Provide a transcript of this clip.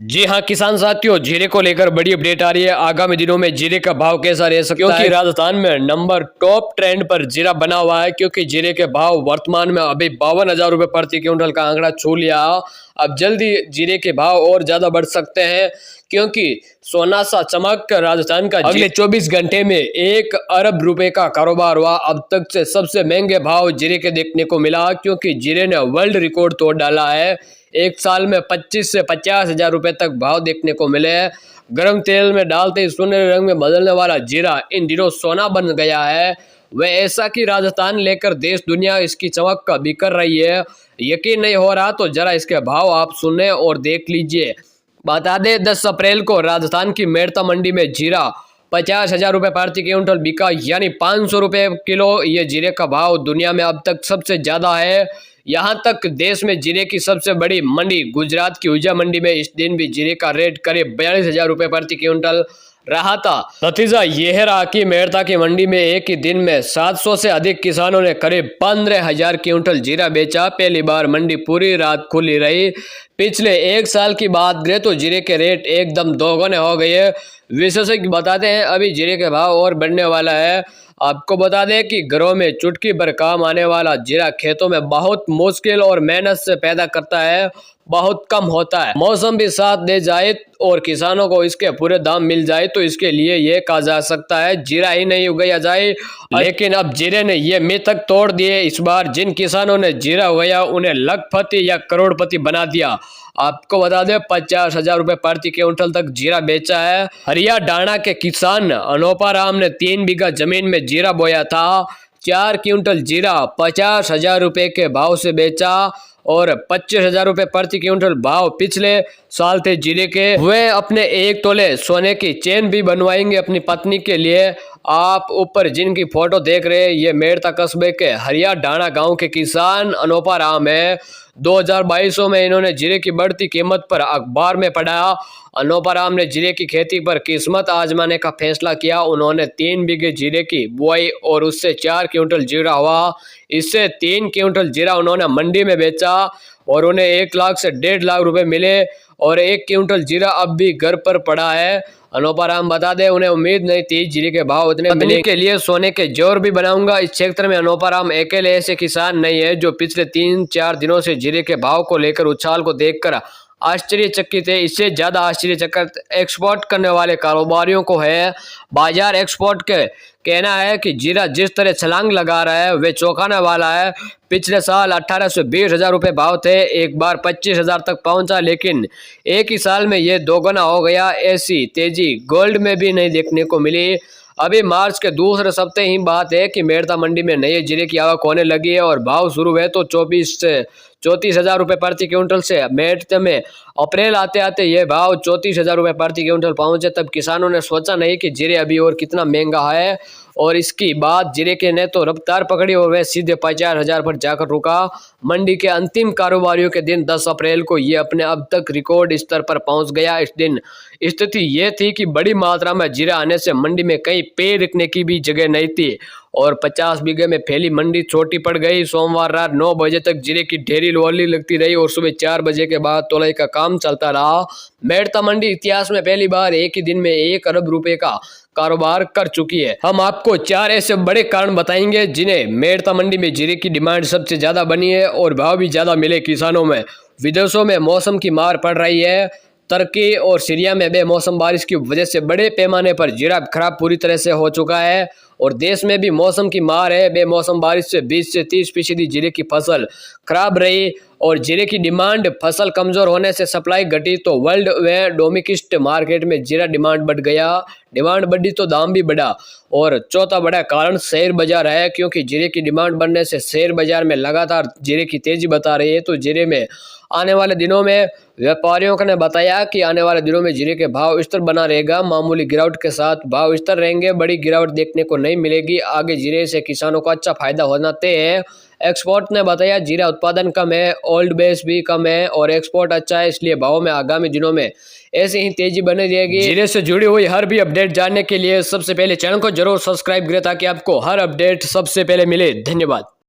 जी हाँ किसान साथियों, जीरे को लेकर बड़ी अपडेट आ रही है। आगामी दिनों में जीरे का भाव कैसा रह सकता है, क्योंकि राजस्थान में नंबर टॉप ट्रेंड पर जीरा बना हुआ है। क्योंकि जीरे के भाव वर्तमान में अभी 52,000 रुपए प्रति क्विंटल का आंकड़ा छू लिया। अब जल्दी जीरे के भाव और ज्यादा बढ़ सकते हैं, क्योंकि सोना सा चमक राजस्थान का अगले 24 घंटे में 1 अरब रुपए का कारोबार हुआ। अब तक से सबसे महंगे भाव जीरे के देखने को मिला, क्योंकि जीरे ने वर्ल्ड रिकॉर्ड तोड़ डाला है। एक साल में 25 से 50,000 रुपए तक भाव देखने को मिले हैं। गर्म तेल में डालते ही सुनहरे रंग में बदलने वाला जीरा इन दिनों सोना बन गया है। वह ऐसा कि राजस्थान लेकर देश दुनिया इसकी चमक का बिकर रही है। यकीन नहीं हो रहा तो जरा इसके भाव आप सुने और देख लीजिए। बता दें 10 अप्रैल को राजस्थान की मेड़ता मंडी में जीरा 50,000 रुपए प्रति क्विंटल बिका, यानी 500 रुपए किलो। ये जीरे का भाव दुनिया में अब तक सबसे ज्यादा है। यहां तक देश में जीरे की सबसे बड़ी मंडी गुजरात की ऊर्जा मंडी में इस दिन भी जीरे का रेट करीब 42,000 रुपए प्रति क्विंटल रहा था। नतीजा यह रहा कि मेड़ता की मंडी में एक ही दिन में 700 से अधिक किसानों ने करीब 15,000 क्विंटल जीरा बेचा। पहली बार मंडी पूरी रात खुली रही। पिछले 1 साल की बात करें तो जीरे के रेट एकदम दोगुने हो गए। विशेषज्ञ बताते हैं अभी जीरे के भाव और बढ़ने वाला है। आपको बता दें कि घरों में चुटकी भर काम आने वाला जीरा खेतों में बहुत मुश्किल और मेहनत से पैदा करता है, बहुत कम होता है। मौसम भी साथ दे जाए और किसानों को इसके पूरे दाम मिल जाए तो इसके लिए ये कहा जा सकता है जीरा ही नहीं उगाया जाए। लेकिन अब जीरे ने ये मिथ तक तोड़ दिए। इस बार जिन किसानों ने जीरा उगाया उन्हें लखपति या करोड़पति बना दिया। आपको बता दें 50,000 रुपए प्रति क्विंटल तक जीरा बेचा है। हरियाणाडाणा के किसान अनोपा राम ने 3 बीघा जमीन में जीरा बोया था। 4 क्विंटल जीरा 50,000 रुपए के भाव से बेचा और 25,000 रुपए प्रति क्विंटल भाव पिछले साल थे जीरे के। वे अपने 1 तोले सोने की चेन भी बनवाएंगे अपनी पत्नी के लिए। आप ऊपर जिनकी फोटो देख रहे हैं ये मेड़ता कस्बे के हरियाणाडाणा गांव के किसान अनोपा राम है। 2022 में इन्होंने जीरे की बढ़ती कीमत पर अखबार में पढ़ा। अनोपा राम ने जीरे की खेती पर किस्मत आजमाने का फैसला किया। उन्होंने 3 बीघे जीरे की बुआई और उससे 4 क्विंटल जीरा हुआ। इससे 3 क्विंटल जीरा उन्होंने मंडी में बेचा और उन्हें 1 लाख से 1.5 लाख रुपए मिले और 1 क्विंटल जीरा अब भी घर पर पड़ा है। अनोपा राम बता दे उन्हें उम्मीद नहीं थी जीरे के भाव उतने मिलने के लिए सोने के जोर भी बनाऊंगा। इस क्षेत्र में अनोपा राम अकेले ऐसे किसान नहीं है जो पिछले 3-4 दिनों से जीरे के भाव को लेकर उछाल को देखकर आश्चर्यचकित है। इससे ज्यादा आश्चर्यचकित एक्सपोर्ट करने वाले कारोबारियों को है। बाजार एक्सपोर्ट के कहना है कि जीरा जिस तरह छलांग लगा रहा है वह चौंकाने वाला है। पिछले साल 18 से 20,000 रुपए भाव थे, एक बार 25,000 तक पहुंचा, लेकिन एक ही साल में यह दोगुना हो गया। ऐसी तेजी गोल्ड में भी नहीं देखने को मिली। अभी मार्च के दूसरे सप्ताह ही बात है कि मेड़ता मंडी में नए जीरे की आवक होने लगी है और भाव शुरू हुए तो 24 से 34,000 रुपए प्रति क्विंटल से। मेड़ते में अप्रैल आते आते ये भाव 34,000 रुपए प्रति क्विंटल पहुंचे। तब किसानों ने सोचा नहीं कि जीरे अभी और कितना महंगा है और इसकी बात जीरे के ने तो रफ्तार पकड़ी और वह सीधे 50,000 पर जाकर रुका। मंडी के अंतिम कारोबारियों के दिन 10 अप्रैल को ये अपने अब तक रिकॉर्ड स्तर पर पहुंच गया। इस दिन स्थिति ये थी कि बड़ी मात्रा में जीरा आने से मंडी में कहीं पैर रखने की भी जगह नहीं थी और 50 बीघे में फैली मंडी छोटी पड़ गई। सोमवार रात 9 बजे तक जीरे की ढेरी लोली लगती रही और सुबह 4 बजे के बाद तोलाई का काम चलता रहा। मेड़ता मंडी इतिहास में पहली बार एक ही दिन में 1 अरब रुपए का कारोबार कर चुकी है। हम आपको 4 ऐसे बड़े कारण बताएंगे जिन्हें मेड़ता मंडी में जीरे की डिमांड सबसे ज्यादा बनी है और भाव भी ज्यादा मिले किसानों में। विदेशों में मौसम की मार पड़ रही है। तुर्की और सीरिया में बेमौसम बारिश की वजह से बड़े पैमाने पर जीरा खराब पूरी तरह से हो चुका है और देश में भी मौसम की मार है। बेमौसम बारिश से 20 से 30% जीरे की फसल खराब रही और जीरे की डिमांड फसल कमजोर होने से सप्लाई घटी तो वर्ल्ड व डोमेस्टिक मार्केट में जीरा डिमांड बढ़ गया। डिमांड बढ़ी तो दाम भी बढ़ा और चौथा बड़ा कारण शेयर बाजार है, क्योंकि जीरे की डिमांड बढ़ने से शेयर बाजार में लगातार जीरे की तेजी बता रही है। तो जीरे में आने वाले दिनों में व्यापारियों ने बताया कि आने वाले दिनों में जीरे के भाव स्थिर बना रहेगा। मामूली गिरावट के साथ भाव स्थिर रहेंगे, बड़ी गिरावट देखने को नहीं मिलेगी। आगे जीरे से किसानों को अच्छा फायदा होना तय है। एक्सपोर्ट ने बताया जीरा उत्पादन कम है, ओल्ड बेस भी कम है और एक्सपोर्ट अच्छा है, इसलिए भाव में आगामी दिनों में ऐसे ही तेजी बनी रहेगी। जीरे से जुड़ी हुई हर भी अपडेट जानने के लिए सबसे पहले चैनल को जरूर सब्सक्राइब करें ताकि आपको हर अपडेट सबसे पहले मिले। धन्यवाद।